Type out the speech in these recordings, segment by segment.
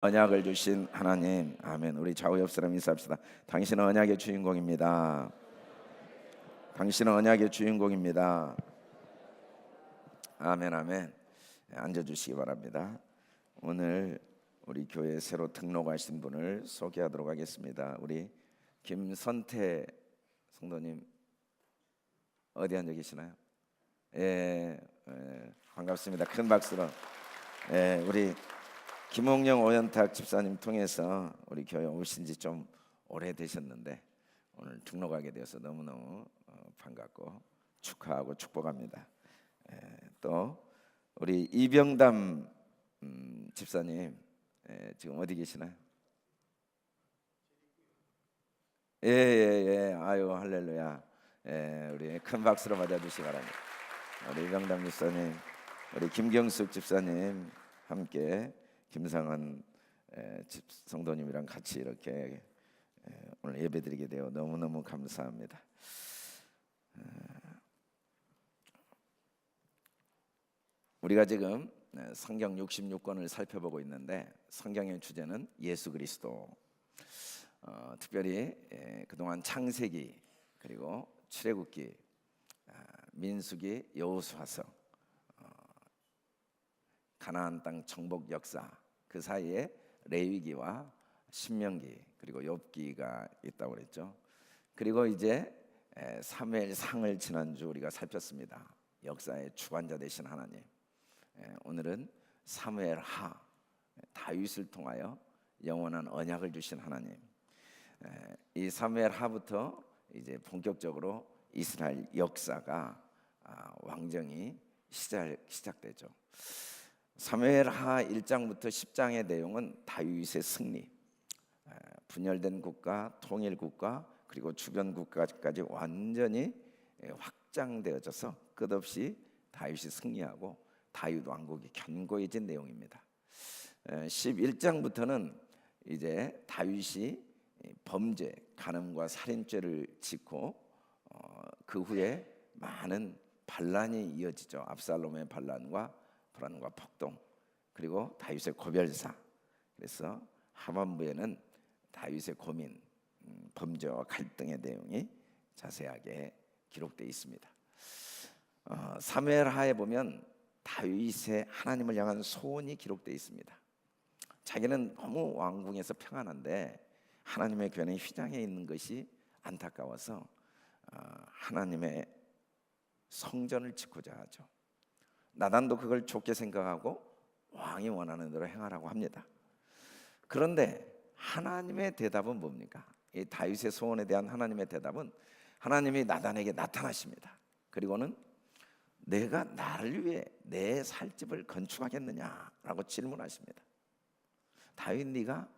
언약을 주신 하나님, 아멘. 우리 좌우 옆 사람 인사합시다. 당신은 언약의 주인공입니다. 당신은 언약의 주인공입니다. 아멘, 아멘. 앉아주시기 바랍니다. 오늘 우리 교회 새로 등록하신 분을 소개하도록 하겠습니다. 우리 김선태 성도님 어디 앉아 계시나요? 반갑습니다. 큰 박수로. 우리 김홍영 오연탁 집사님 통해서 우리 교회 오신 지 좀 오래되셨는데 오늘 등록하게 되어서 너무너무 반갑고 축하하고 축복합니다. 또 우리 이병담 집사님 지금 어디 계시나요? 아유 할렐루야. 우리 큰 박수로 맞아주시기 바랍니다. 우리 이병담 집사님, 우리 김경숙 집사님 함께 김상환 성도님이랑 같이 이렇게 오늘 예배드리게 되어 너무너무 감사합니다. 우리가 지금 성경 66권을 살펴보고 있는데 성경의 주제는 예수 그리스도. 특별히 그동안 창세기, 그리고 출애굽기, 민수기, 여호수아서, 가나안 땅 정복 역사, 그 사이에 레위기와 신명기, 그리고 욥기가 있다고 그랬죠. 그리고 이제 사무엘상을 지난주 우리가 살폈습니다. 역사의 주관자 되신 하나님. 오늘은 사무엘하, 다윗을 통하여 영원한 언약을 주신 하나님. 이 사무엘하부터 이제 본격적으로 이스라엘 역사가 왕정이 시작되죠. 사무엘하 1장부터 10장의 내용은 다윗의 승리, 분열된 국가, 통일 국가, 그리고 주변 국가까지 완전히 확장되어져서 끝없이 다윗이 승리하고 다윗 왕국이 견고해진 내용입니다. 11장부터는 이제 다윗이 범죄, 간음과 살인죄를 짓고 그 후에 많은 반란이 이어지죠. 압살롬의 반란과 불안과 폭동, 그리고 다윗의 고별사. 그래서 하반부에는 다윗의 고민, 범죄와 갈등의 내용이 자세하게 기록되어 있습니다. 사무엘하에 보면 다윗의 하나님을 향한 소원이 기록되어 있습니다. 자기는 너무 왕궁에서 평안한데 하나님의 교회는 휘장에 있는 것이 안타까워서 하나님의 성전을 짓고자 하죠. 나단도 그걸 좋게 생각하고 왕이 원하는 대로 행하라고 합니다. 그런데 하나님의 대답은 뭡니까? 이 다윗의 소원에 대한 하나님의 대답은 하나님이 나단에게 나타나십니다. 그리고는 내가 나를 위해 내 살집을 건축하겠느냐라고 질문하십니다. 다윗, 네가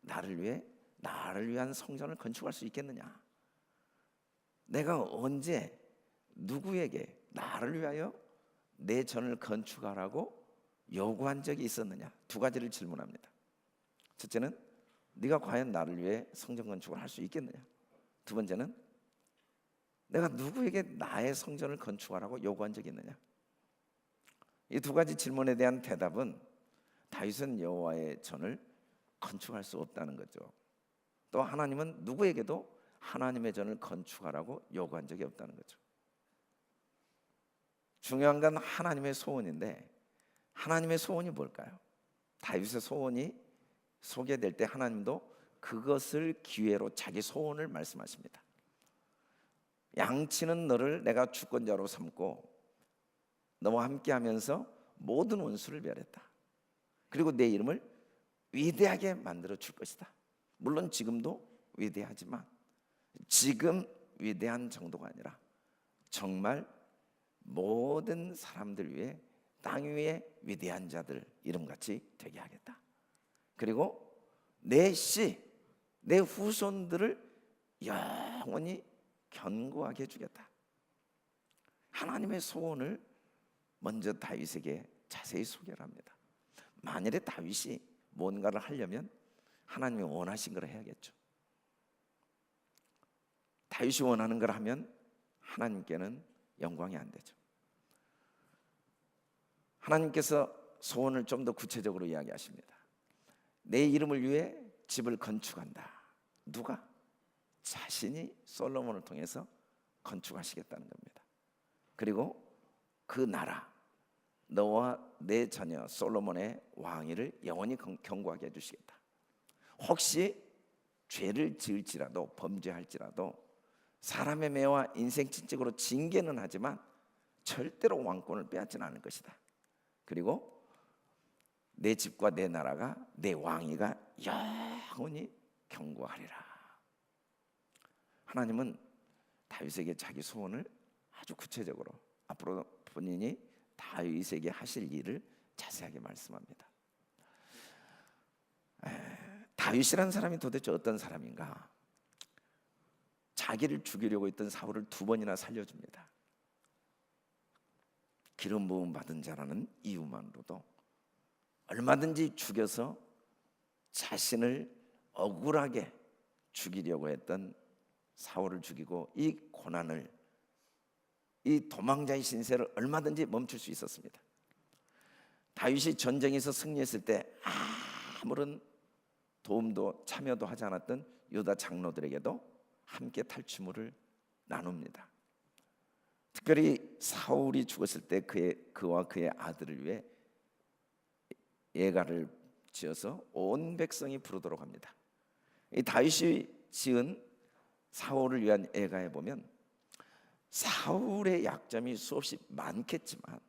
나를 위한 성전을 건축할 수 있겠느냐? 내가 언제 누구에게 나를 위하여 내 전을 건축하라고 요구한 적이 있었느냐? 두 가지를 질문합니다. 첫째는 네가 과연 나를 위해 성전 건축을 할 수 있겠느냐? 두 번째는 내가 누구에게 나의 성전을 건축하라고 요구한 적이 있느냐? 이 두 가지 질문에 대한 대답은 다윗은 여호와의 전을 건축할 수 없다는 거죠. 또 하나님은 누구에게도 하나님의 전을 건축하라고 요구한 적이 없다는 거죠. 중요한 건 하나님의 소원인데 하나님의 소원이 뭘까요? 다윗의 소원이 소개될 때 하나님도 그것을 기회로 자기 소원을 말씀하십니다. 양치는 너를 내가 주권자로 삼고 너와 함께하면서 모든 원수를 멸했다. 그리고 내 이름을 위대하게 만들어 줄 것이다. 물론 지금도 위대하지만 지금 위대한 정도가 아니라 정말 모든 사람들 위해 땅 위에 위대한 자들 이름같이 되게 하겠다. 그리고 내 후손들을 영원히 견고하게 해주겠다. 하나님의 소원을 먼저 다윗에게 자세히 소개를 합니다. 만일에 다윗이 뭔가를 하려면 하나님이 원하신 걸 해야겠죠. 다윗이 원하는 걸 하면 하나님께는 영광이 안 되죠. 하나님께서 소원을 좀 더 구체적으로 이야기하십니다. 내 이름을 위해 집을 건축한다. 누가? 자신이 솔로몬을 통해서 건축하시겠다는 겁니다. 그리고 그 나라, 너와 내 자녀 솔로몬의 왕위를 영원히 견고하게 해주시겠다. 혹시 죄를 지을지라도, 범죄할지라도 사람의 매와 인생 친책으로 징계는 하지만 절대로 왕권을 빼앗지는 않을 것이다. 그리고 내 집과 내 나라가, 내 왕위가 영원히 견고하리라. 하나님은 다윗에게 자기 소원을 아주 구체적으로 앞으로 본인이 다윗에게 하실 일을 자세하게 말씀합니다. 다윗이라는 사람이 도대체 어떤 사람인가? 자기를 죽이려고 했던 사울을 2번이나 살려줍니다. 기름 부음 받은 자라는 이유만으로도 얼마든지 죽여서 자신을 억울하게 죽이려고 했던 사울을 죽이고 이 고난을, 이 도망자의 신세를 얼마든지 멈출 수 있었습니다. 다윗이 전쟁에서 승리했을 때 아무런 도움도 참여도 하지 않았던 유다 장로들에게도 함께 탈취물을 나눕니다. 특별히 사울이 죽었을 때 그와 그의 아들을 위해 예가를 지어서 온 백성이 부르도록 합니다. 이 다윗이 지은 사울을 위한 예가에 보면 사울의 약점이 수없이 많겠지만,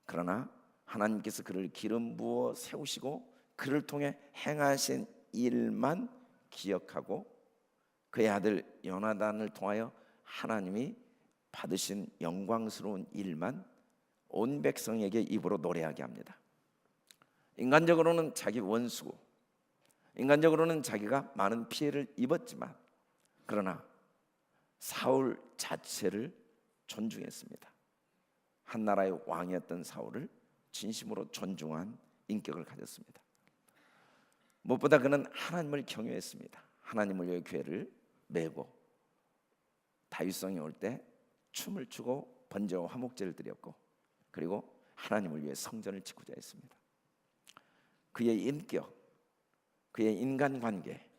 그러나 하나님께서 그를 기름 부어 세우시고 그를 통해 행하신 일만 기억하고 그의 아들 요나단을 통하여 하나님이 받으신 영광스러운 일만 온 백성에게 입으로 노래하게 합니다. 인간적으로는 자기 원수고, 인간적으로는 자기가 많은 피해를 입었지만, 그러나 사울 자체를 존중했습니다. 한 나라의 왕이었던 사울을 진심으로 존중한 인격을 가졌습니다. 무엇보다 그는 하나님을 경외했습니다. 하나님을 위해 궤를 메고 다윗성이 올 때 춤을 추고 번제와 화목제를 드렸고, 그리고 하나님을 위해 성전을 짓고자 했습니다. 그의 인격, 그의 인간관계,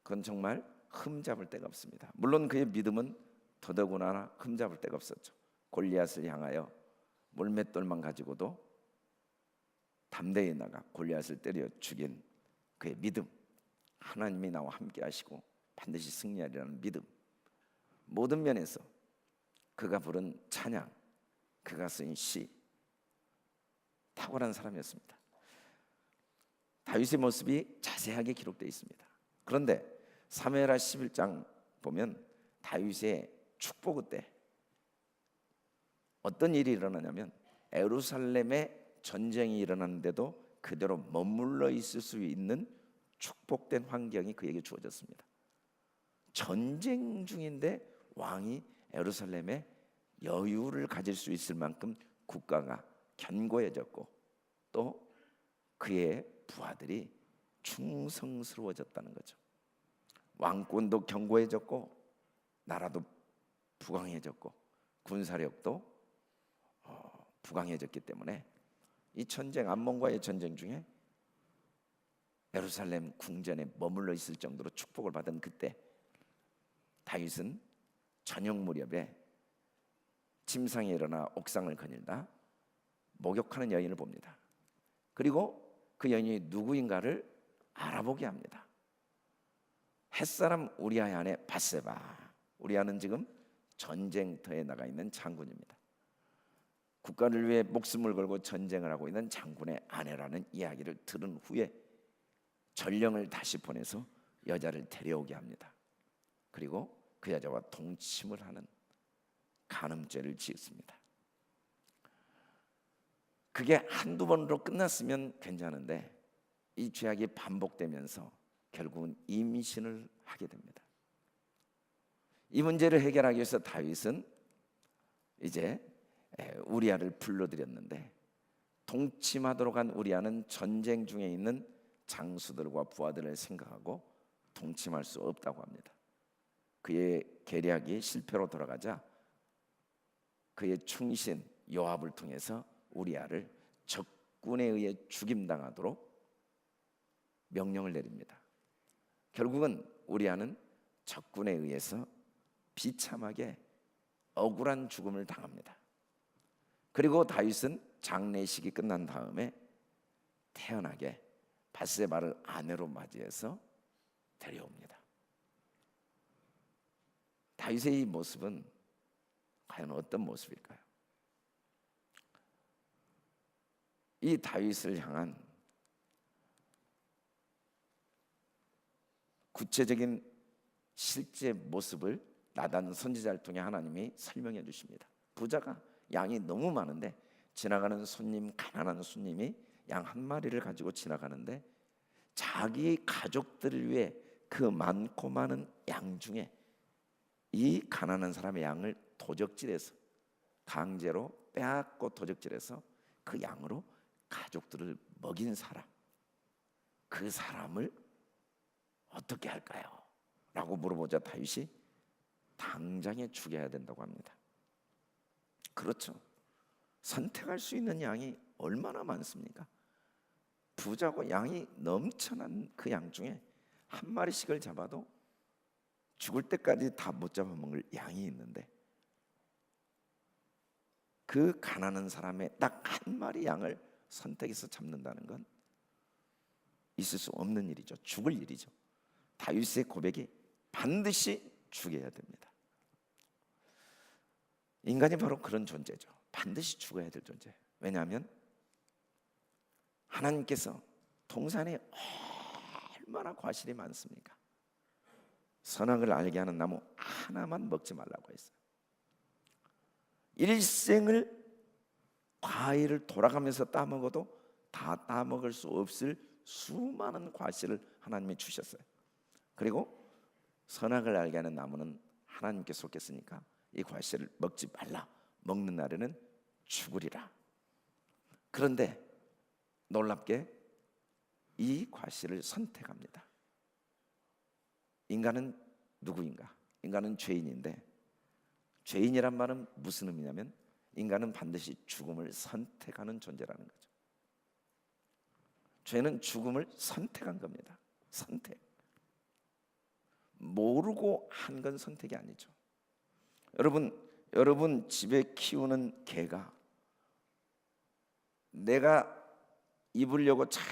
그건 정말 흠잡을 데가 없습니다. 물론 그의 믿음은 더더구나 흠잡을 데가 없었죠. 골리앗을 향하여 물맷돌만 가지고도 담대히 나가 골리앗을 때려 죽인 그의 믿음, 하나님이 나와 함께 하시고 반드시 승리하리라는 믿음, 모든 면에서 그가 부른 찬양, 그가 쓴 시, 탁월한 사람이었습니다. 다윗의 모습이 자세하게 기록되어 있습니다. 그런데 사무엘하 11장 보면 다윗의 축복 때 어떤 일이 일어나냐면, 예루살렘에 전쟁이 일어났는데도 그대로 머물러 있을 수 있는 축복된 환경이 그에게 주어졌습니다. 전쟁 중인데 왕이 예루살렘에 여유를 가질 수 있을 만큼 국가가 견고해졌고, 또 그의 부하들이 충성스러워졌다는 거죠. 왕권도 견고해졌고, 나라도 부강해졌고, 군사력도 부강해졌기 때문에 이 전쟁, 암몬과의 전쟁 중에 예루살렘 궁전에 머물러 있을 정도로 축복을 받은 그때, 다윗은 저녁 무렵에 침상에 일어나 옥상을 거닐다 목욕하는 여인을 봅니다. 그리고 그 여인이 누구인가를 알아보게 합니다. 햇사람 우리아의 아내 밧세바. 우리아는 지금 전쟁터에 나가 있는 장군입니다. 국가를 위해 목숨을 걸고 전쟁을 하고 있는 장군의 아내라는 이야기를 들은 후에 전령을 다시 보내서 여자를 데려오게 합니다. 그리고 그 여자와 동침을 하는 간음죄를 지었습니다. 그게 한두 번으로 끝났으면 괜찮은데 이 죄악이 반복되면서 결국은 임신을 하게 됩니다. 이 문제를 해결하기 위해서 다윗은 이제 우리아를 불러들였는데, 동침하도록 한 우리아는 전쟁 중에 있는 장수들과 부하들을 생각하고 동침할 수 없다고 합니다. 그의 계략이 실패로 돌아가자 그의 충신 요압을 통해서 우리아를 적군에 의해 죽임당하도록 명령을 내립니다. 결국은 우리아는 적군에 의해서 비참하게 억울한 죽음을 당합니다. 그리고 다윗은 장례식이 끝난 다음에 태연하게 밧세바를 아내로 맞이해서 데려옵니다. 다윗의 이 모습은 과연 어떤 모습일까요? 이 다윗을 향한 구체적인 실제 모습을 나단 선지자를 통해 하나님이 설명해 주십니다. 부자가 양이 너무 많은데 지나가는 손님, 가난한 손님이 양 한 마리를 가지고 지나가는데 자기 가족들을 위해 그 많고 많은 양 중에 이 가난한 사람의 양을 도적질해서 강제로 빼앗고 도적질해서 그 양으로 가족들을 먹인 사람, 그 사람을 어떻게 할까요? 라고 물어보자 다윗이 당장에 죽여야 된다고 합니다. 그렇죠. 선택할 수 있는 양이 얼마나 많습니까? 부자고 양이 넘쳐난 그 양 중에 한 마리씩을 잡아도 죽을 때까지 다 못 잡아먹을 양이 있는데 그 가난한 사람의 딱 한 마리 양을 선택해서 잡는다는 건 있을 수 없는 일이죠. 죽을 일이죠. 다윗의 고백이 반드시 죽여야 됩니다. 인간이 바로 그런 존재죠. 반드시 죽어야 될 존재. 왜냐하면 하나님께서 동산에 얼마나 과실이 많습니까? 선악을 알게 하는 나무 하나만 먹지 말라고 했어요. 일생을 과일을 돌아가면서 따먹어도 다 따먹을 수 없을 수많은 과실을 하나님이 주셨어요. 그리고 선악을 알게 하는 나무는 하나님께 속했으니까 이 과실을 먹지 말라. 먹는 날에는 죽으리라. 그런데 놀랍게 이 과실을 선택합니다. 인간은 누구인가? 인간은 죄인인데 죄인이란 말은 무슨 의미냐면 인간은 반드시 죽음을 선택하는 존재라는 거죠. 죄는 죽음을 선택한 겁니다. 선택. 모르고 한 건 선택이 아니죠. 여러분 집에 키우는 개가 내가 입으려고 잘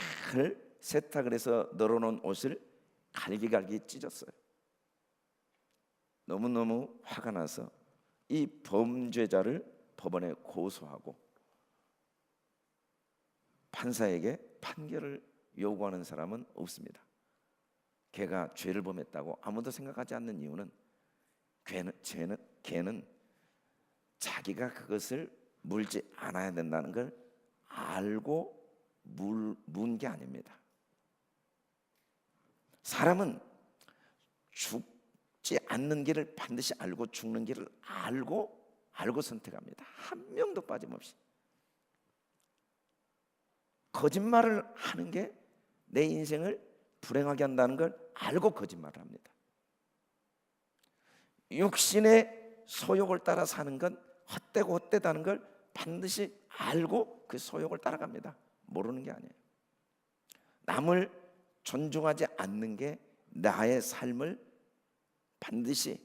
세탁을 해서 널어놓은 옷을 갈기갈기 찢었어요. 너무너무 화가 나서 이 범죄자를 법원에 고소하고 판사에게 판결을 요구하는 사람은 없습니다. 개가 죄를 범했다고 아무도 생각하지 않는 이유는 개는 자기가 그것을 물지 않아야 된다는 걸 알고 문 게 아닙니다. 사람은 죽지 않는 길을 반드시 알고 죽는 길을 알고 선택합니다. 한 명도 빠짐없이. 거짓말을 하는 게 내 인생을 불행하게 한다는 걸 알고 거짓말을 합니다. 육신의 소욕을 따라 사는 건 헛되고 헛되다는 걸 반드시 알고 그 소욕을 따라갑니다. 모르는 게 아니에요. 남을 존중하지 않는 게 나의 삶을 반드시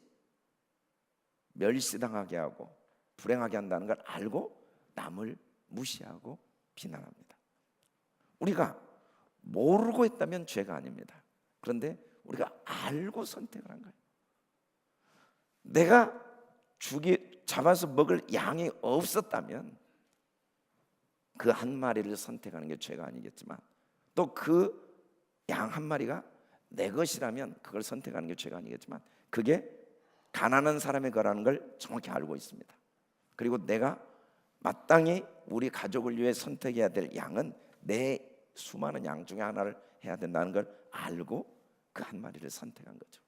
멸시당하게 하고 불행하게 한다는 걸 알고 남을 무시하고 비난합니다. 우리가 모르고 했다면 죄가 아닙니다. 그런데 우리가 알고 선택을 한 거예요. 내가 잡아서 먹을 양이 없었다면 그 한 마리를 선택하는 게 죄가 아니겠지만 또 그 양 한 마리가 내 것이라면 그걸 선택하는 게 죄가 아니겠지만 그게 가난한 사람의 거라는 걸 정확히 알고 있습니다. 그리고 내가 마땅히 우리 가족을 위해 선택해야 될 양은 내 수많은 양 중에 하나를 해야 된다는 걸 알고 그 한 마리를 선택한 거죠.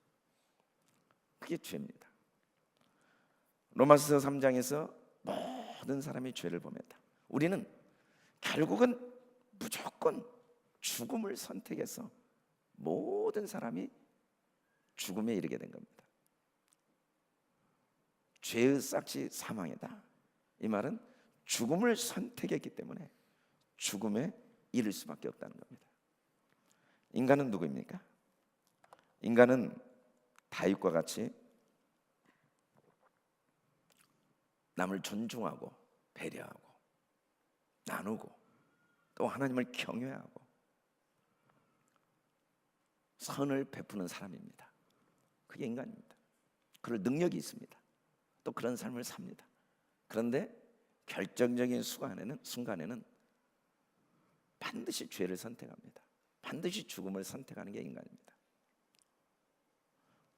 그게 죄입니다. 로마서 3장에서 모든 사람이 죄를 범했다. 우리는 결국은 무조건 죽음을 선택해서 모든 사람이 죽음에 이르게 된 겁니다. 죄의 싹이 사망이다. 이 말은 죽음을 선택했기 때문에 죽음에 이를 수밖에 없다는 겁니다. 인간은 누구입니까? 인간은 다윗과 같이 남을 존중하고 배려하고 나누고 또 하나님을 경외하고 선을 베푸는 사람입니다. 그게 인간입니다. 그럴 능력이 있습니다. 또 그런 삶을 삽니다. 그런데 결정적인 순간에는 반드시 죄를 선택합니다. 반드시 죽음을 선택하는 게 인간입니다.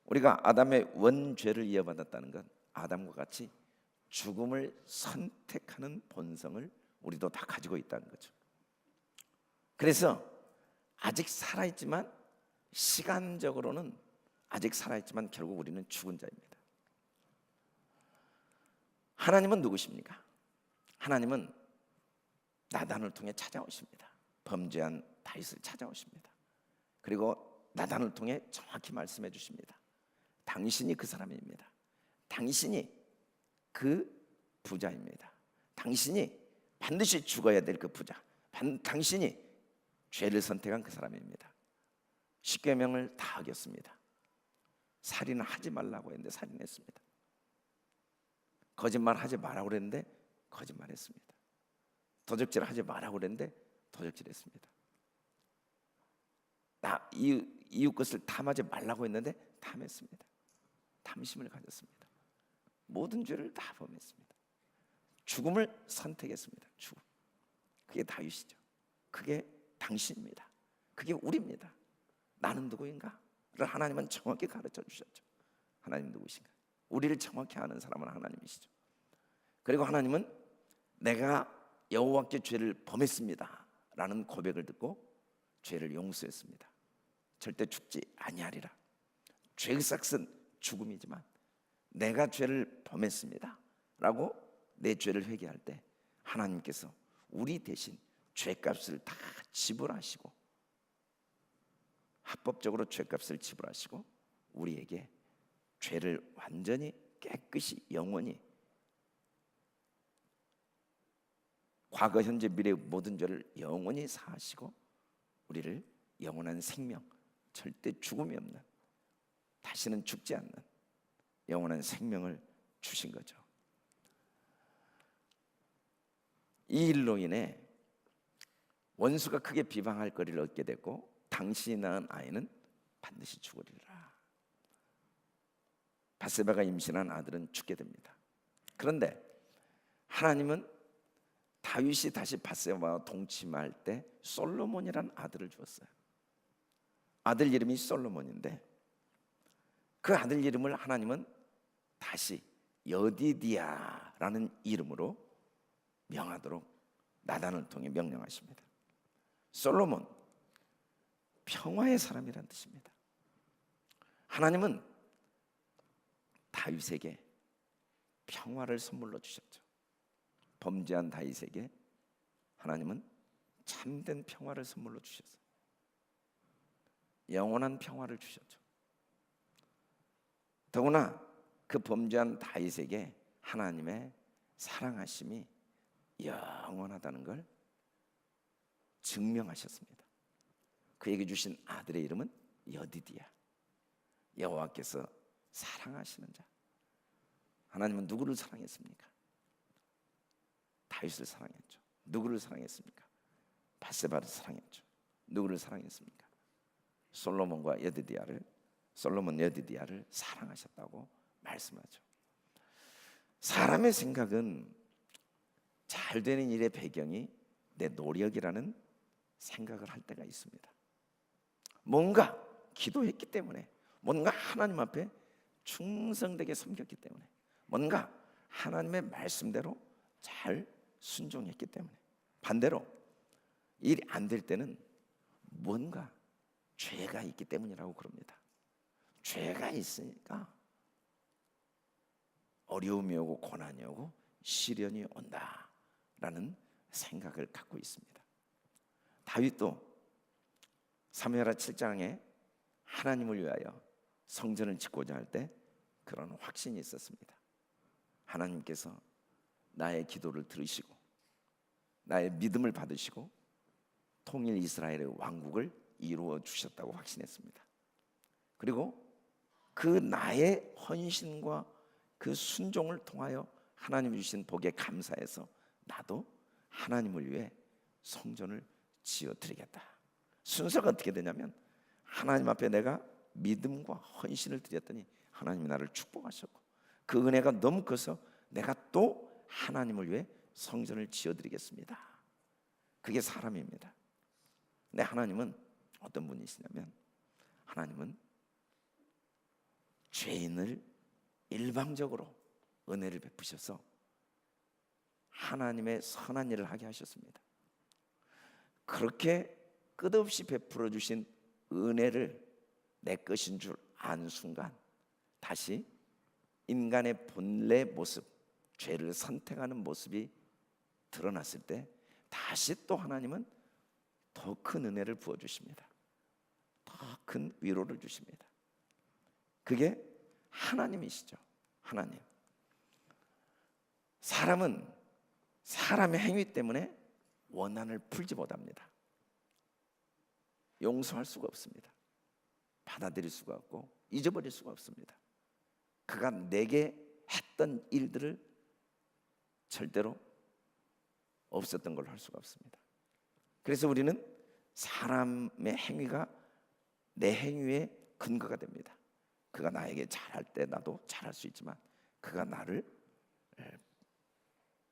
우리가 아담의 원죄를 이어받았다는 건 아담과 같이 죽음을 선택하는 본성을 우리도 다 가지고 있다는 거죠. 그래서 아직 살아있지만 시간적으로는 아직 살아있지만 결국 우리는 죽은 자입니다. 하나님은 누구십니까? 하나님은 나단을 통해 찾아오십니다. 범죄한 다윗을 찾아오십니다. 그리고 나단을 통해 정확히 말씀해 주십니다. 당신이 그 사람입니다. 당신이 그 부자입니다. 당신이 반드시 죽어야 될 그 부자, 당신이 죄를 선택한 그 사람입니다. 십계명을 다 어겼습니다. 살인을 하지 말라고 했는데 살인했습니다. 거짓말 하지 말라고 그랬는데 거짓말했습니다. 도적질 하지 말라고 그랬는데 도적질했습니다. 이웃 것을 탐하지 말라고 했는데 탐했습니다. 탐심을 가졌습니다. 모든 죄를 다 범했습니다. 죽음을 선택했습니다. 죽음. 그게 다윗이죠. 그게 당신입니다. 그게 우리입니다. 나는 누구인가? 를 하나님은 정확히 가르쳐 주셨죠. 하나님 누구신가? 우리를 정확히 아는 사람은 하나님이시죠. 그리고 하나님은 내가 여호와께 죄를 범했습니다 라는 고백을 듣고 죄를 용서했습니다. 절대 죽지 아니하리라. 죄의 삭은 죽음이지만 내가 죄를 범했습니다 라고 내 죄를 회개할 때 하나님께서 우리 대신 죄값을 다 지불하시고 합법적으로 죄값을 지불하시고 우리에게 죄를 완전히 깨끗이 영원히 과거 현재 미래의 모든 죄를 영원히 사하시고 우리를 영원한 생명, 절대 죽음이 없는, 다시는 죽지 않는 영원한 생명을 주신 거죠. 이 일로 인해 원수가 크게 비방할 거리를 얻게 됐고 당신이 낳은 아이는 반드시 죽으리라. 밧세바가 임신한 아들은 죽게 됩니다. 그런데 하나님은 다윗이 다시 밧세바와 동침할 때 솔로몬이라는 아들을 주었어요. 아들 이름이 솔로몬인데 그 아들 이름을 하나님은 다시 여디디아라는 이름으로 명하도록 나단을 통해 명령하십니다. 솔로몬, 평화의 사람이란 뜻입니다. 하나님은 다윗에게 평화를 선물로 주셨죠. 범죄한 다윗에게 하나님은 참된 평화를 선물로 주셨어요. 영원한 평화를 주셨죠. 더구나 그 범죄한 다윗에게 하나님의 사랑하심이 영원하다는 걸 증명하셨습니다. 그에게 주신 아들의 이름은 여디디야. 여호와께서 사랑하시는 자. 하나님은 누구를 사랑했습니까? 다윗을 사랑했죠. 누구를 사랑했습니까? 밧세바를 사랑했죠. 누구를 사랑했습니까? 솔로몬 여디디아를 사랑하셨다고 말씀하죠. 사람의 생각은 잘 되는 일의 배경이 내 노력이라는 생각을 할 때가 있습니다. 뭔가 기도했기 때문에, 뭔가 하나님 앞에 충성되게 섬겼기 때문에, 뭔가 하나님의 말씀대로 잘 순종했기 때문에. 반대로 일이 안 될 때는 뭔가 죄가 있기 때문이라고 그럽니다. 죄가 있으니까 어려움이 오고 고난이 오고 시련이 온다라는 생각을 갖고 있습니다. 다윗도 사무엘하 7장에 하나님을 위하여 성전을 짓고자 할 때 그런 확신이 있었습니다. 하나님께서 나의 기도를 들으시고 나의 믿음을 받으시고 통일 이스라엘의 왕국을 이루어 주셨다고 확신했습니다. 그리고 그 나의 헌신과 그 순종을 통하여 하나님이 주신 복에 감사해서 나도 하나님을 위해 성전을 지어드리겠다. 순서가 어떻게 되냐면 하나님 앞에 내가 믿음과 헌신을 드렸더니 하나님이 나를 축복하셨고 그 은혜가 너무 커서 내가 또 하나님을 위해 성전을 지어드리겠습니다. 그게 사람입니다. 근데 하나님은 어떤 분이시냐면 하나님은 죄인을 일방적으로 은혜를 베푸셔서 하나님의 선한 일을 하게 하셨습니다. 그렇게 끝없이 베풀어 주신 은혜를 내 것인 줄 안 순간 다시 인간의 본래 모습, 죄를 선택하는 모습이 드러났을 때 다시 또 하나님은 더 큰 은혜를 부어주십니다. 더 큰 위로를 주십니다. 그게 하나님이시죠. 하나님. 사람은 사람의 행위 때문에 원한을 풀지 못합니다. 용서할 수가 없습니다. 받아들일 수가 없고 잊어버릴 수가 없습니다. 그가 내게 했던 일들을 절대로 없었던 걸로 할 수가 없습니다. 그래서 우리는 사람의 행위가 내 행위의 근거가 됩니다. 그가 나에게 잘할 때 나도 잘할 수 있지만 그가 나를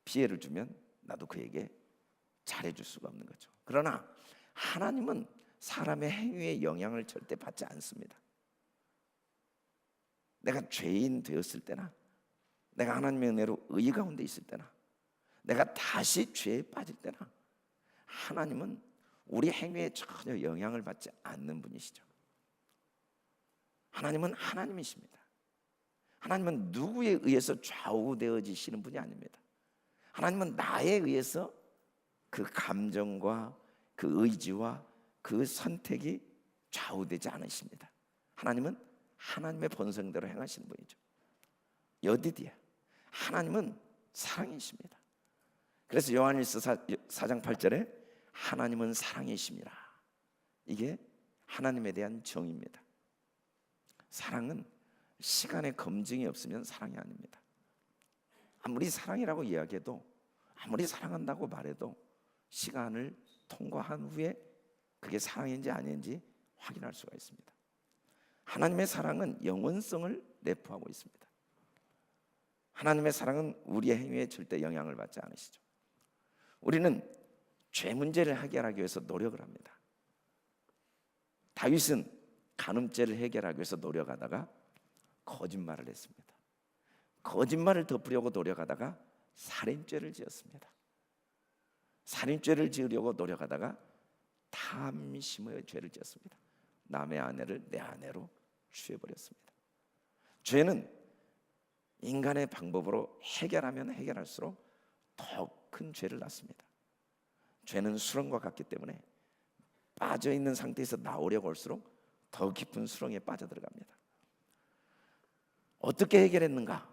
피해를 주면 나도 그에게 잘해줄 수가 없는 거죠. 그러나 하나님은 사람의 행위의 영향을 절대 받지 않습니다. 내가 죄인 되었을 때나 내가 하나님의 은혜로 의 가운데 있을 때나 내가 다시 죄에 빠질 때나 하나님은 우리 행위에 전혀 영향을 받지 않는 분이시죠. 하나님은 하나님이십니다. 하나님은 누구에 의해서 좌우되어지시는 분이 아닙니다. 하나님은 나에 의해서 그 감정과 그 의지와 그 선택이 좌우되지 않으십니다. 하나님은 하나님의 본성대로 행하시는 분이죠. 여디디야. 하나님은 사랑이십니다. 그래서 요한일서 4장 8절에 하나님은 사랑이십니다. 이게 하나님에 대한 정의입니다. 사랑은 시간의 검증이 없으면 사랑이 아닙니다. 아무리 사랑이라고 이야기해도 아무리 사랑한다고 말해도 시간을 통과한 후에 그게 사랑인지 아닌지 확인할 수가 있습니다. 하나님의 사랑은 영원성을 내포하고 있습니다. 하나님의 사랑은 우리의 행위에 절대 영향을 받지 않으시죠. 우리는 죄 문제를 해결하기 위해서 노력을 합니다. 다윗은 간음죄를 해결하기 위해서 노력하다가 거짓말을 했습니다. 거짓말을 덮으려고 노력하다가 살인죄를 지었습니다. 살인죄를 지으려고 노력하다가 탐심의 죄를 지었습니다. 남의 아내를 내 아내로 취해버렸습니다. 죄는 인간의 방법으로 해결하면 해결할수록 더 큰 죄를 낳습니다. 죄는 수렁과 같기 때문에 빠져있는 상태에서 나오려고 할수록 더 깊은 수렁에 빠져들어갑니다. 어떻게 해결했는가?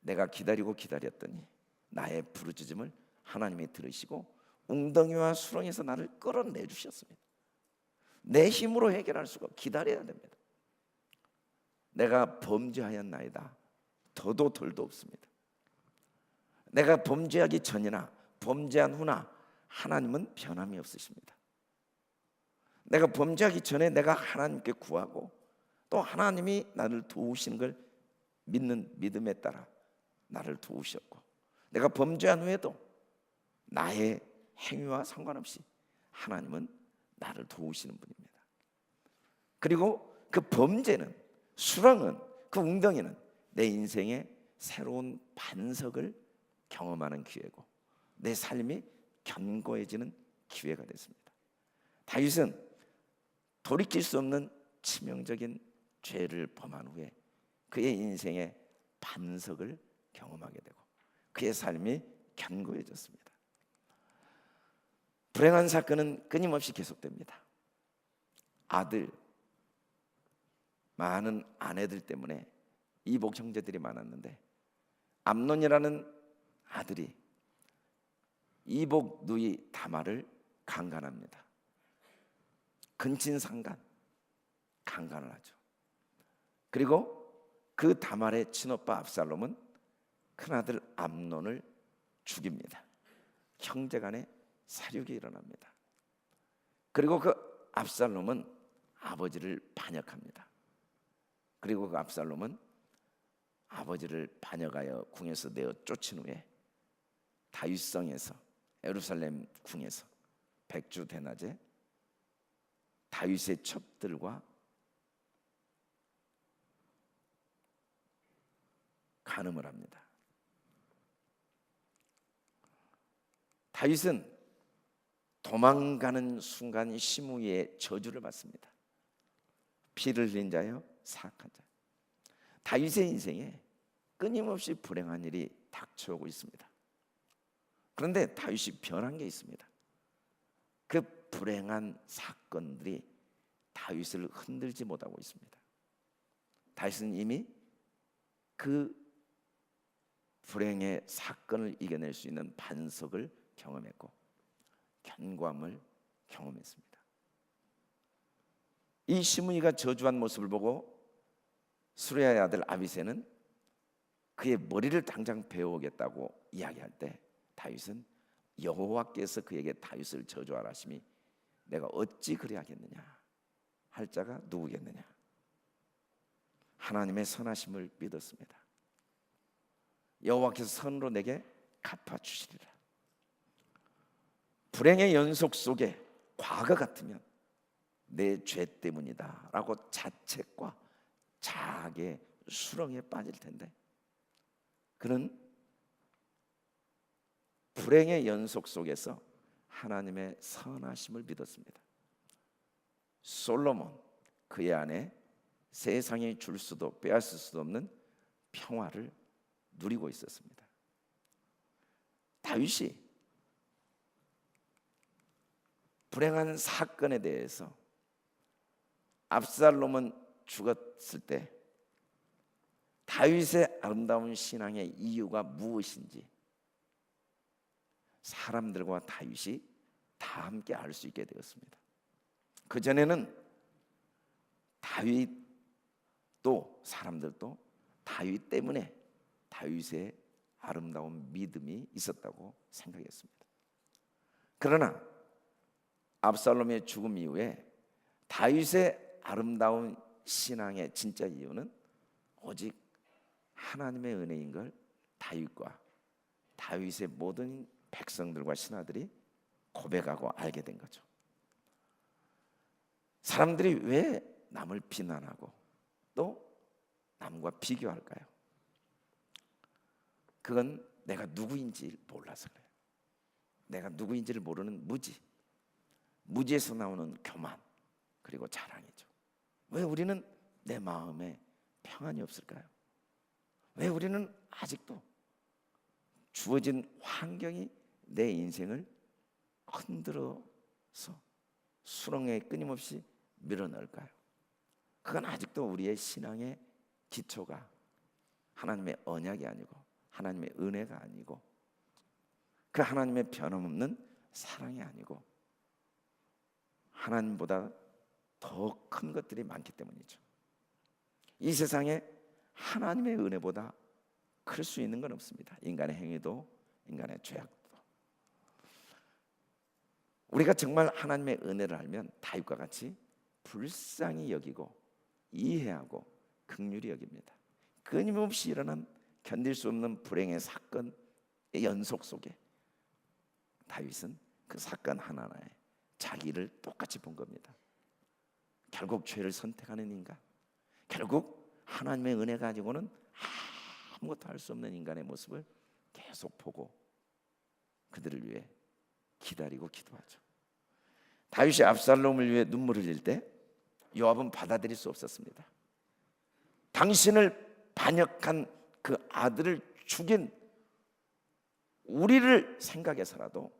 내가 기다렸더니 나의 부르짖음을 하나님이 들으시고 웅덩이와 수렁에서 나를 끌어내 주셨습니다. 내 힘으로 해결할 수가 없고 기다려야 됩니다. 내가 범죄하였나이다. 더도 덜도 없습니다. 내가 범죄하기 전이나 범죄한 후나 하나님은 변함이 없으십니다. 내가 범죄하기 전에 내가 하나님께 구하고 또 하나님이 나를 도우시는 걸 믿는 믿음에 따라 나를 도우셨고 내가 범죄한 후에도 나의 행위와 상관없이 하나님은 나를 도우시는 분입니다. 그리고 그 범죄는 수렁은 그 웅덩이는 내 인생의 새로운 반석을 경험하는 기회고 내 삶이 견고해지는 기회가 됐습니다. 다윗은 돌이킬 수 없는 치명적인 죄를 범한 후에 그의 인생의 반석을 경험하게 되고 그의 삶이 견고해졌습니다. 불행한 사건은 끊임없이 계속됩니다. 아들, 많은 아내들 때문에 이복 형제들이 많았는데 암논이라는 아들이 이복 누이 다말을 강간합니다. 근친상간, 강간을 하죠. 그리고 그 다말의 친오빠 압살롬은 큰아들 암논을 죽입니다. 형제간에 사륙이 일어납니다. 그리고 그 압살롬은 아버지를 반역합니다. 그리고 그 압살롬은 아버지를 반역하여 궁에서 내어 쫓은 후에 다윗성에서, 예루살렘 궁에서 백주 대낮에 다윗의 첩들과 간음을 합니다. 다윗은 도망가는 순간 시므이의 저주를 받습니다. 피를 흘린 자여 사악한 자. 다윗의 인생에 끊임없이 불행한 일이 닥쳐오고 있습니다. 그런데 다윗이 변한 게 있습니다. 그 불행한 사건들이 다윗을 흔들지 못하고 있습니다. 다윗은 이미 그 불행의 사건을 이겨낼 수 있는 반석을 경험했고 견고함을 경험했습니다. 이 시므이가 저주한 모습을 보고 수레야의 아들 아비새는 그의 머리를 당장 베어오겠다고 이야기할 때 다윗은 여호와께서 그에게 다윗을 저주하라 하심이 내가 어찌 그리하겠느냐 할 자가 누구겠느냐. 하나님의 선하심을 믿었습니다. 여호와께서 선으로 내게 갚아주시리라. 불행의 연속 속에 과거 같으면 내 죄 때문이다 라고 자책과 자학의 수렁에 빠질 텐데 그는 불행의 연속 속에서 하나님의 선하심을 믿었습니다. 솔로몬 그의 안에 세상이 줄 수도 빼앗을 수도 없는 평화를 누리고 있었습니다. 다윗이 불행한 사건에 대해서 압살롬은 죽었을 때 다윗의 아름다운 신앙의 이유가 무엇인지 사람들과 다윗이 다 함께 알 수 있게 되었습니다. 그 전에는 다윗도 사람들도 다윗 때문에 다윗의 아름다운 믿음이 있었다고 생각했습니다. 그러나 압살롬의 죽음 이후에 다윗의 아름다운 신앙의 진짜 이유는 오직 하나님의 은혜인 걸 다윗과 다윗의 모든 백성들과 신하들이 고백하고 알게 된 거죠. 사람들이 왜 남을 비난하고 또 남과 비교할까요? 그건 내가 누구인지 몰라서 그래요. 내가 누구인지를 모르는 무지에서 나오는 교만 그리고 자랑이죠. 왜 우리는 내 마음에 평안이 없을까요? 왜 우리는 아직도 주어진 환경이 내 인생을 흔들어서 수렁에 끊임없이 밀어넣을까요? 그건 아직도 우리의 신앙의 기초가 하나님의 언약이 아니고 하나님의 은혜가 아니고 그 하나님의 변함없는 사랑이 아니고 하나님보다 더 큰 것들이 많기 때문이죠. 이 세상에 하나님의 은혜보다 클 수 있는 건 없습니다. 인간의 행위도 인간의 죄악도. 우리가 정말 하나님의 은혜를 알면 다윗과 같이 불쌍히 여기고 이해하고 긍휼히 여깁니다. 끊임없이 일어난 견딜 수 없는 불행의 사건의 연속 속에 다윗은 그 사건 하나하나에 자기를 똑같이 본 겁니다. 결국 죄를 선택하는 인간, 결국 하나님의 은혜 가지고는 아무것도 할 수 없는 인간의 모습을 계속 보고 그들을 위해 기다리고 기도하죠. 다윗이 압살롬을 위해 눈물을 흘릴 때 요압은 받아들일 수 없었습니다. 당신을 반역한 그 아들을 죽인 우리를 생각해서라도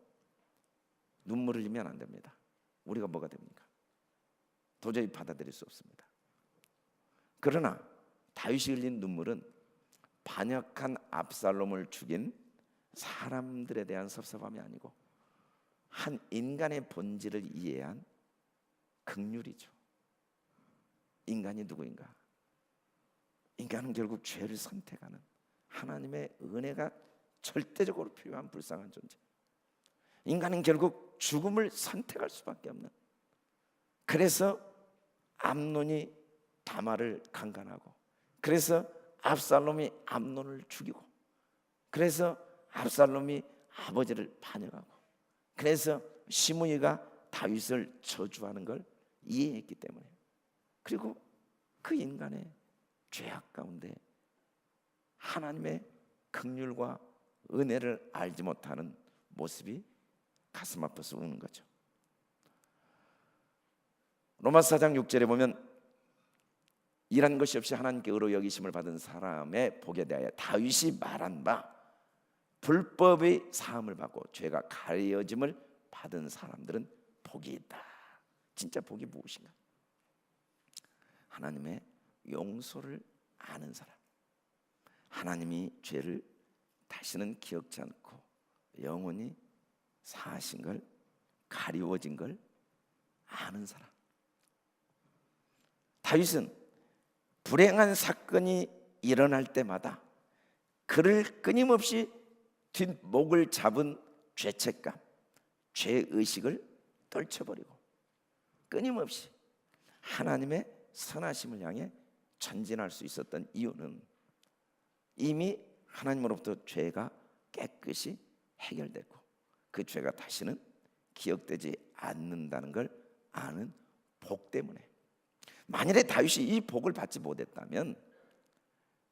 눈물을 흘리면 안 됩니다. 우리가 뭐가 됩니까? 도저히 받아들일 수 없습니다. 그러나 다윗이 흘린 눈물은 반역한 압살롬을 죽인 사람들에 대한 섭섭함이 아니고 한 인간의 본질을 이해한 긍휼이죠. 인간이 누구인가? 인간은 결국 죄를 선택하는, 하나님의 은혜가 절대적으로 필요한 불쌍한 존재. 인간은 결국 죽음을 선택할 수밖에 없는, 그래서 암논이 다말을 강간하고, 그래서 압살롬이 암논을 죽이고, 그래서 압살롬이 아버지를 반역하고, 그래서 시므이가 다윗을 저주하는 걸 이해했기 때문에, 그리고 그 인간의 죄악 가운데 하나님의 긍휼과 은혜를 알지 못하는 모습이 가슴 아파서 우는 거죠. 로마서 4장 6절에 보면 일한 것이 없이 하나님께 의로 여기심을 받은 사람의 복에 대하여 다윗이 말한 바, 불법의 사함을 받고 죄가 가려짐을 받은 사람들은 복이 있다. 진짜 복이 무엇인가? 하나님의 용서를 아는 사람, 하나님이 죄를 다시는 기억지 않고 영원히 사하신 걸, 가리워진 걸 아는 사람. 다윗은 불행한 사건이 일어날 때마다 그를 끊임없이 뒷목을 잡은 죄책감, 죄의식을 떨쳐버리고 끊임없이 하나님의 선하심을 향해 전진할 수 있었던 이유는 이미 하나님으로부터 죄가 깨끗이 해결됐고 그 죄가 다시는 기억되지 않는다는 걸 아는 복 때문에. 만일에 다윗이 이 복을 받지 못했다면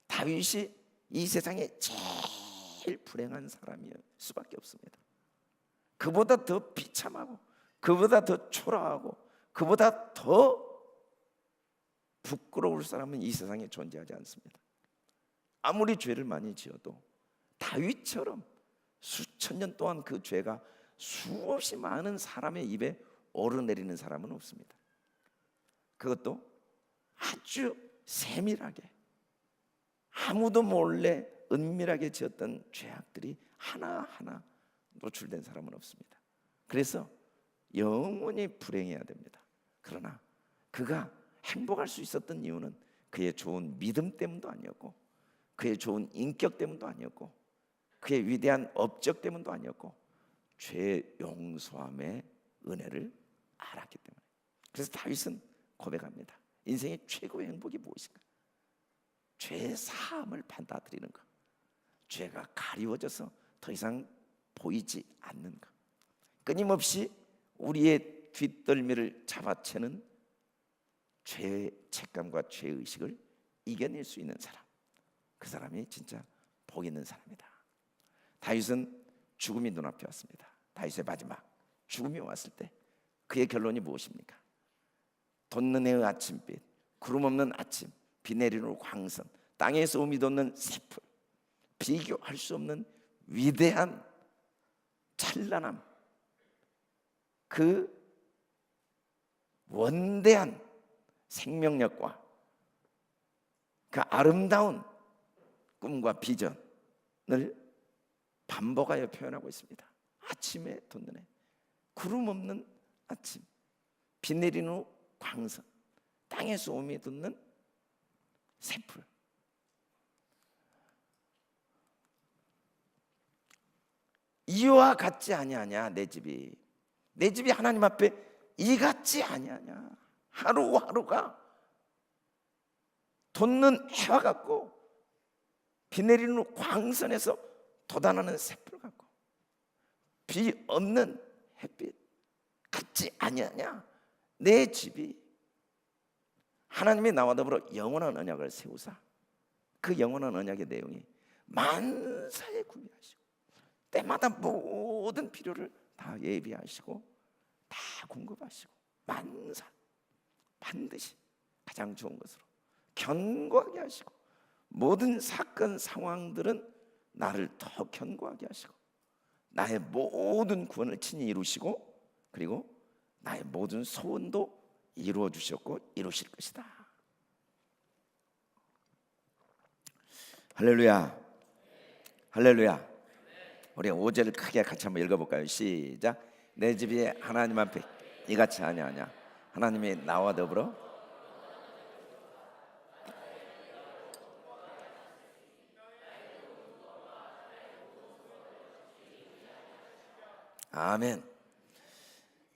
다윗이 이 세상에 제일 불행한 사람일 수밖에 없습니다. 그보다 더 비참하고, 그보다 더 초라하고, 그보다 더 부끄러울 사람은 이 세상에 존재하지 않습니다. 아무리 죄를 많이 지어도 다윗처럼 수천 년 동안 그 죄가 수없이 많은 사람의 입에 오르내리는 사람은 없습니다. 그것도 아주 세밀하게, 아무도 몰래 은밀하게 지었던 죄악들이 하나하나 노출된 사람은 없습니다. 그래서 영원히 불행해야 됩니다. 그러나 그가 행복할 수 있었던 이유는 그의 좋은 믿음 때문도 아니었고, 그의 좋은 인격 때문도 아니었고, 그의 위대한 업적 때문도 아니었고, 죄 용서함의 은혜를 알았기 때문에. 그래서 다윗은 고백합니다. 인생의 최고의 행복이 무엇인가? 죄 사함을 받아들이는 것, 죄가 가리워져서 더 이상 보이지 않는 것, 끊임없이 우리의 뒷덜미를 잡아채는 죄책감과 죄의식을 이겨낼 수 있는 사람, 그 사람이 진짜 복 있는 사람이다. 다윗은 죽음이 눈앞에 왔습니다. 다윗의 마지막 죽음이 왔을 때 그의 결론이 무엇입니까? 돋는 해의 아침빛, 구름 없는 아침, 비 내리는 광선, 땅에서 음이 돋는 새풀, 비교할 수 없는 위대한 찬란함, 그 원대한 생명력과 그 아름다운 꿈과 비전을 반복하여 표현하고 있습니다. 아침에 돋는 해, 구름 없는 아침, 비 내리는 후 광선, 땅에서 오미 돋는 새풀. 이와 같지 아니하냐 내 집이, 내 집이 하나님 앞에 이 같지 아니하냐. 하루하루가 돋는 해와 같고 비 내리는 후 광선에서 돋아나는 새풀 같고 비 없는 햇빛 같지 아니하냐 내 집이. 하나님이 나와 더불어 영원한 언약을 세우사 그 영원한 언약의 내용이 만사에 구비하시고 때마다 모든 필요를 다 예비하시고 다 공급하시고 만사 반드시 가장 좋은 것으로 견고하게 하시고 모든 사건 상황들은 나를 더 견고하게 하시고 나의 모든 구원을 친히 이루시고 그리고 나의 모든 소원도 이루어 주셨고 이루실 것이다. 할렐루야, 할렐루야. 우리 5절을 크게 같이 한번 읽어볼까요? 시작. 내 집이 하나님 앞에 이같이 아니하냐. 하나님이 나와 더불어 아멘.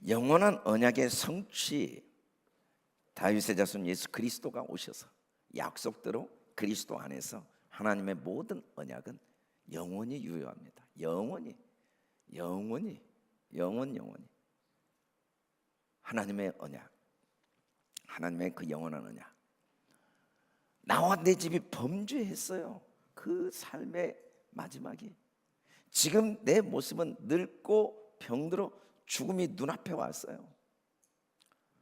영원한 언약의 성취, 다윗의 자손 예수 그리스도가 오셔서 약속대로 그리스도 안에서 하나님의 모든 언약은 영원히 유효합니다. 영원히 하나님의 언약, 하나님의 그 영원한 언약. 나와 내 집이 범죄했어요. 그 삶의 마지막이. 지금 내 모습은 늙고 병들어 죽음이 눈앞에 왔어요.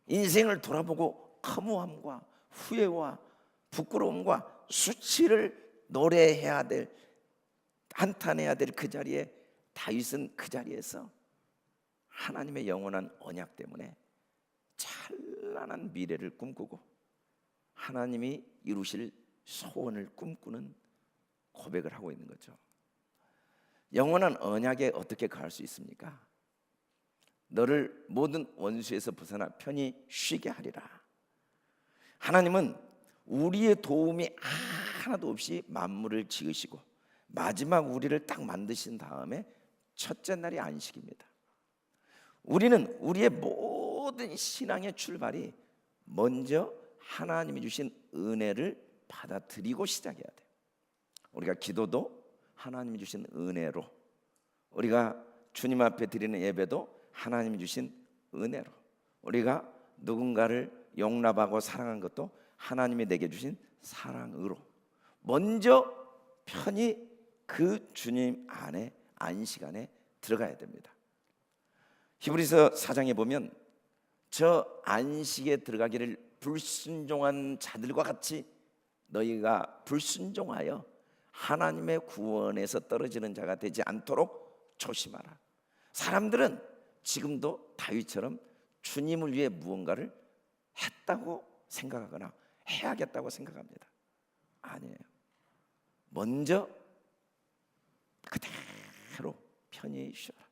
인생을 돌아보고 허무함과 후회와 부끄러움과 수치를 노래해야 될, 한탄해야 될 그 자리에 다윗은 그 자리에서 하나님의 영원한 언약 때문에 찬란한 미래를 꿈꾸고 하나님이 이루실 소원을 꿈꾸는 고백을 하고 있는 거죠. 영원한 언약에 어떻게 가할 수 있습니까? 너를 모든 원수에서 벗어나 편히 쉬게 하리라. 하나님은 우리의 도움이 하나도 없이 만물을 지으시고 마지막 우리를 딱 만드신 다음에 첫째 날이 안식입니다. 우리는 우리의 모든 신앙의 출발이 먼저 하나님이 주신 은혜를 받아들이고 시작해야 돼요. 우리가 기도도 하나님이 주신 은혜로, 우리가 주님 앞에 드리는 예배도 하나님이 주신 은혜로, 우리가 누군가를 용납하고 사랑한 것도 하나님이 내게 주신 사랑으로 먼저 편히 그 주님 안에 안식 안에 들어가야 됩니다. 히브리서 4장에 보면 저 안식에 들어가기를 불순종한 자들과 같이 너희가 불순종하여 하나님의 구원에서 떨어지는 자가 되지 않도록 조심하라. 사람들은 지금도 다윗처럼 주님을 위해 무언가를 했다고 생각하거나 해야겠다고 생각합니다. 아니에요. 먼저 그대로 편히 쉬어라.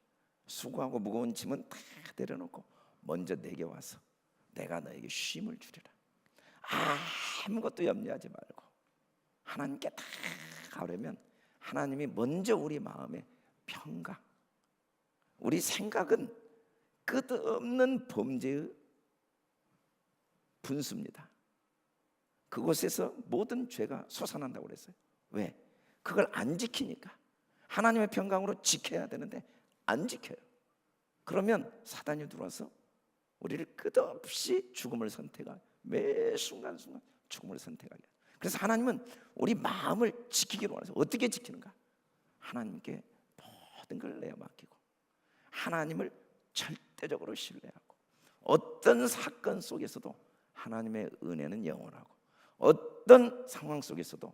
수고하고 무거운 짐은 다 내려놓고 먼저 내게 와서 내가 너에게 쉼을 주리라. 아무것도 염려하지 말고 하나님께 다 가려면 하나님이 먼저 우리 마음에 평강, 우리 생각은 끝없는 범죄의 분수입니다. 그곳에서 모든 죄가 솟아난다고 그랬어요. 왜? 그걸 안 지키니까. 하나님의 평강으로 지켜야 되는데 안 지켜요. 그러면 사단이 들어와서 우리를 끝없이 죽음을 선택하게, 매 순간순간 죽음을 선택하게. 그래서 하나님은 우리 마음을 지키기로 원하세요. 어떻게 지키는가? 하나님께 모든 걸 내어 맡기고 하나님을 절대적으로 신뢰하고 어떤 사건 속에서도 하나님의 은혜는 영원하고 어떤 상황 속에서도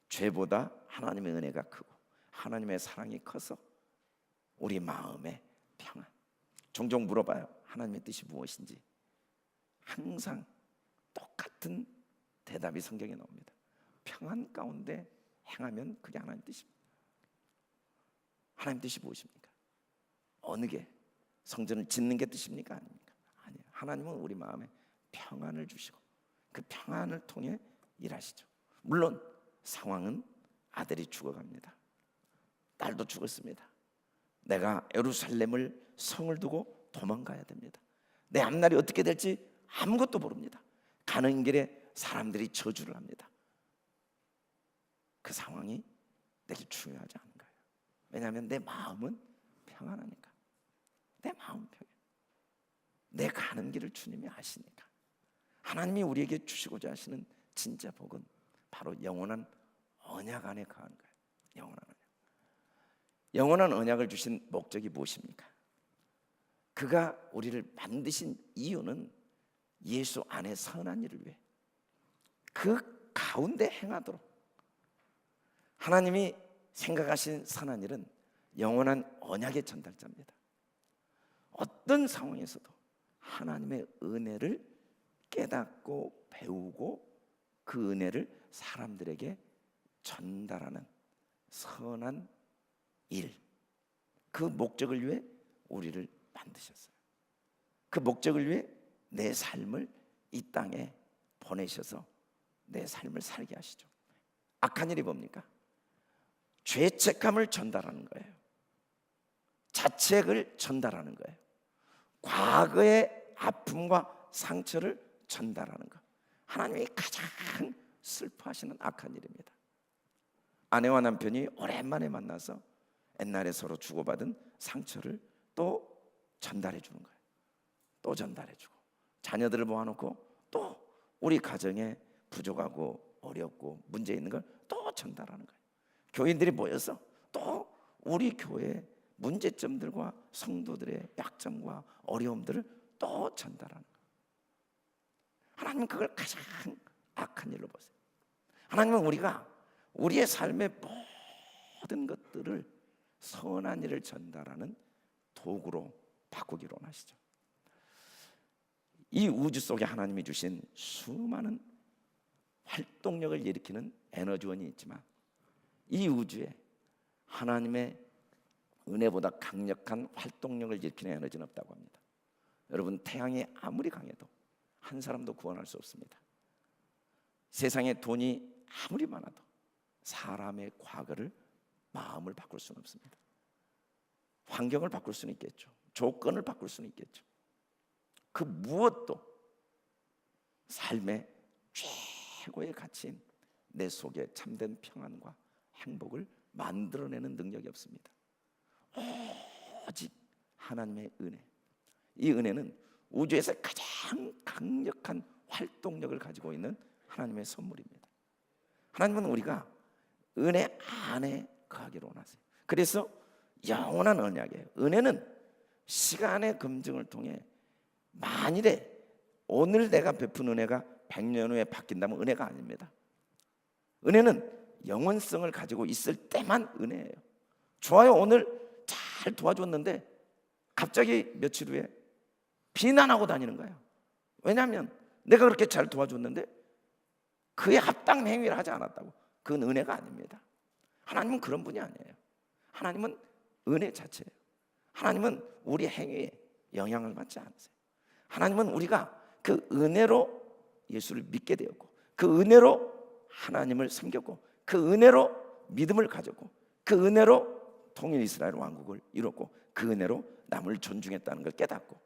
죄보다 하나님의 은혜가 크고 하나님의 사랑이 커서 우리 마음에 평안. 종종 물어봐요. 하나님의 뜻이 무엇인지. 항상 똑같은 대답이 성경에 나옵니다. 평안 가운데 행하면 그게 하나님 뜻입니다. 하나님 뜻이 무엇입니까? 어느 게? 성전을 짓는 게 뜻입니까? 아닙니까? 아니에요. 하나님은 우리 마음에 평안을 주시고 그 평안을 통해 일하시죠. 물론 상황은 아들이 죽어갑니다. 딸도 죽었습니다. 내가 예루살렘을 성을 두고 도망가야 됩니다. 내 앞날이 어떻게 될지 아무것도 모릅니다. 가는 길에 사람들이 저주를 합니다. 그 상황이 내게 중요하지 않은 거예요. 왜냐하면 내 마음은 평안하니까. 내 마음 평안. 내 가는 길을 주님이 아시니까. 하나님이 우리에게 주시고자 하시는 진짜 복은 바로 영원한 언약 안에 거하는 거예요. 영원한 언약. 영원한 언약을 주신 목적이 무엇입니까? 그가 우리를 만드신 이유는 예수 안에 선한 일을 위해 그 가운데 행하도록. 하나님이 생각하신 선한 일은 영원한 언약의 전달자입니다. 어떤 상황에서도 하나님의 은혜를 깨닫고 배우고 그 은혜를 사람들에게 전달하는 선한 일, 그 목적을 위해 우리를 만드셨어요. 그 목적을 위해 내 삶을 이 땅에 보내셔서 내 삶을 살게 하시죠. 악한 일이 뭡니까? 죄책감을 전달하는 거예요. 자책을 전달하는 거예요. 과거의 아픔과 상처를 전달하는 것. 하나님이 가장 슬퍼하시는 악한 일입니다. 아내와 남편이 오랜만에 만나서 옛날에 서로 주고받은 상처를 또 전달해 주는 거예요. 또 전달해 주고, 자녀들을 모아놓고 또 우리 가정에 부족하고 어렵고 문제 있는 걸 또 전달하는 거예요. 교인들이 모여서 또 우리 교회의 문제점들과 성도들의 약점과 어려움들을 또 전달하는 거예요. 하나님은 그걸 가장 악한 일로 보세요. 하나님은 우리가 우리의 삶의 모든 것들을 선한 일을 전달하는 도구로 바꾸기로 하시죠. 이 우주 속에 하나님이 주신 수많은 활동력을 일으키는 에너지원이 있지만 이 우주에 하나님의 은혜보다 강력한 활동력을 일으키는 에너지는 없다고 합니다. 여러분, 태양이 아무리 강해도 한 사람도 구원할 수 없습니다. 세상에 돈이 아무리 많아도 사람의 과거를, 마음을 바꿀 수는 없습니다. 환경을 바꿀 수는 있겠죠. 조건을 바꿀 수는 있겠죠. 그 무엇도 삶의 최고의 가치인 내 속에 참된 평안과 행복을 만들어내는 능력이 없습니다. 오직 하나님의 은혜. 이 은혜는 우주에서 가장 강력한 활동력을 가지고 있는 하나님의 선물입니다. 하나님은 우리가 은혜 안에 거하기를 원하세요. 그래서 영원한 언약이에요. 은혜는 시간의 검증을 통해 만일에 오늘 내가 베푼 은혜가 100년 후에 바뀐다면 은혜가 아닙니다. 은혜는 영원성을 가지고 있을 때만 은혜예요. 좋아요, 오늘 잘 도와줬는데 갑자기 며칠 후에 비난하고 다니는 거예요. 왜냐하면 내가 그렇게 잘 도와줬는데 그에 합당한 행위를 하지 않았다고. 그건 은혜가 아닙니다. 하나님은 그런 분이 아니에요. 하나님은 은혜 자체예요. 하나님은 우리 행위에 영향을 받지 않으세요. 하나님은 우리가 그 은혜로 예수를 믿게 되었고, 그 은혜로 하나님을 섬겼고, 그 은혜로 믿음을 가졌고, 그 은혜로 통일 이스라엘 왕국을 이뤘고, 그 은혜로 남을 존중했다는 걸 깨닫고,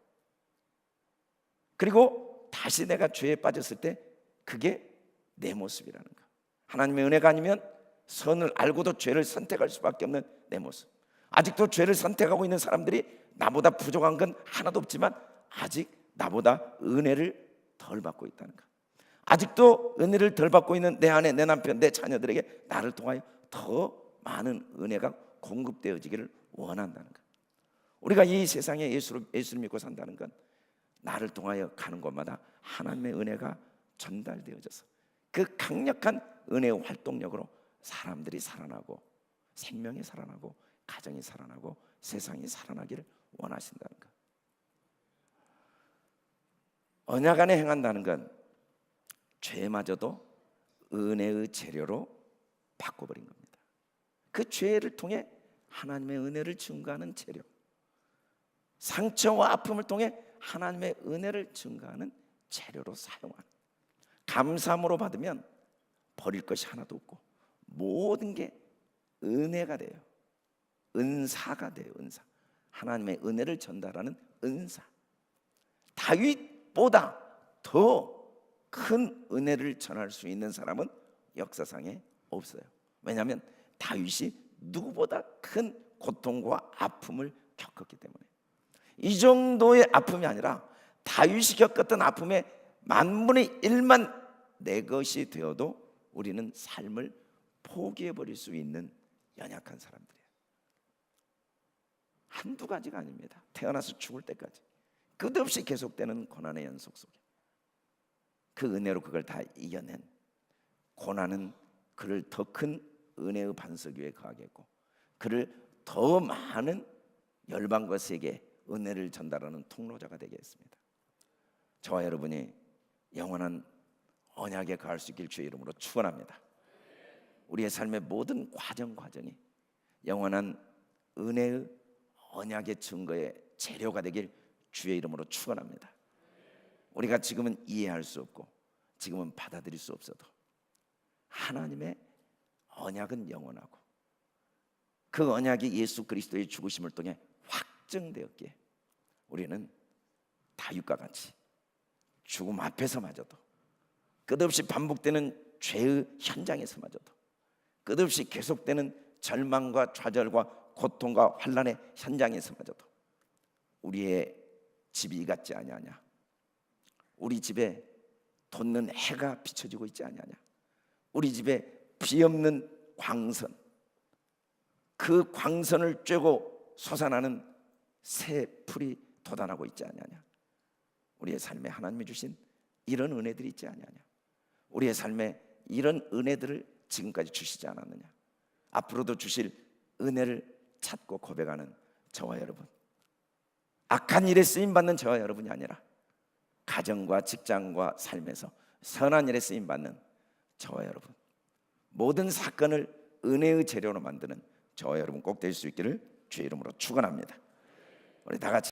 그리고 다시 내가 죄에 빠졌을 때 그게 내 모습이라는 거. 하나님의 은혜가 아니면 선을 알고도 죄를 선택할 수밖에 없는 내 모습. 아직도 죄를 선택하고 있는 사람들이 나보다 부족한 건 하나도 없지만 아직 나보다 은혜를 덜 받고 있다는 거. 아직도 은혜를 덜 받고 있는 내 아내, 내 남편, 내 자녀들에게 나를 통하여 더 많은 은혜가 공급되어지기를 원한다는 거. 우리가 이 세상에 예수를 믿고 산다는 건 나를 통하여 가는 곳마다 하나님의 은혜가 전달되어져서 그 강력한 은혜의 활동력으로 사람들이 살아나고, 생명이 살아나고, 가정이 살아나고, 세상이 살아나기를 원하신다는 것. 언약 안에 행한다는 건 죄마저도 은혜의 재료로 바꿔버린 겁니다. 그 죄를 통해 하나님의 은혜를 증거하는 재료, 상처와 아픔을 통해 하나님의 은혜를 증거하는 재료로 사용하는, 감사함으로 받으면 버릴 것이 하나도 없고 모든 게 은혜가 돼요. 은사가 돼요. 은사. 하나님의 은혜를 전달하는 은사. 다윗보다 더 큰 은혜를 전할 수 있는 사람은 역사상에 없어요. 왜냐하면 다윗이 누구보다 큰 고통과 아픔을 겪었기 때문에. 이 정도의 아픔이 아니라 다윗이 겪었던 아픔의 10,000분의 1만 내 것이 되어도 우리는 삶을 포기해버릴 수 있는 연약한 사람들이에요. 한두 가지가 아닙니다. 태어나서 죽을 때까지 끝없이 계속되는 고난의 연속 속에 그 은혜로 그걸 다 이겨낸 고난은 그를 더 큰 은혜의 반석 위에 거하겠고, 그를 더 많은 열방과 세계 은혜를 전달하는 통로자가 되게 했습니다. 저와 여러분이 영원한 언약에 거할 수 있길 주의 이름으로 축원합니다. 우리의 삶의 모든 과정이 영원한 은혜의 언약의 증거의 재료가 되길 주의 이름으로 축원합니다. 우리가 지금은 이해할 수 없고 지금은 받아들일 수 없어도 하나님의 언약은 영원하고 그 언약이 예수 그리스도의 죽으심을 통해 확정되었기에 우리는 다윗과 같이 죽음 앞에서마저도 끝없이 반복되는 죄의 현장에서마저도 끝없이 계속되는 절망과 좌절과 고통과 환난의 현장에서마저도 우리의 집이 이 같지 아니하냐, 우리 집에 돋는 해가 비춰지고 있지 아니하냐, 우리 집에 비 없는 광선, 그 광선을 쬐고 솟아나는 새 풀이 돋아나고 있지 아니하냐, 우리의 삶에 하나님이 주신 이런 은혜들이 있지 아니하냐, 우리의 삶에 이런 은혜들을 지금까지 주시지 않았느냐, 앞으로도 주실 은혜를 찾고 고백하는 저와 여러분, 악한 일에 쓰임받는 저와 여러분이 아니라 가정과 직장과 삶에서 선한 일에 쓰임받는 저와 여러분, 모든 사건을 은혜의 재료로 만드는 저와 여러분 꼭 될 수 있기를 주의 이름으로 축원합니다. 우리 다 같이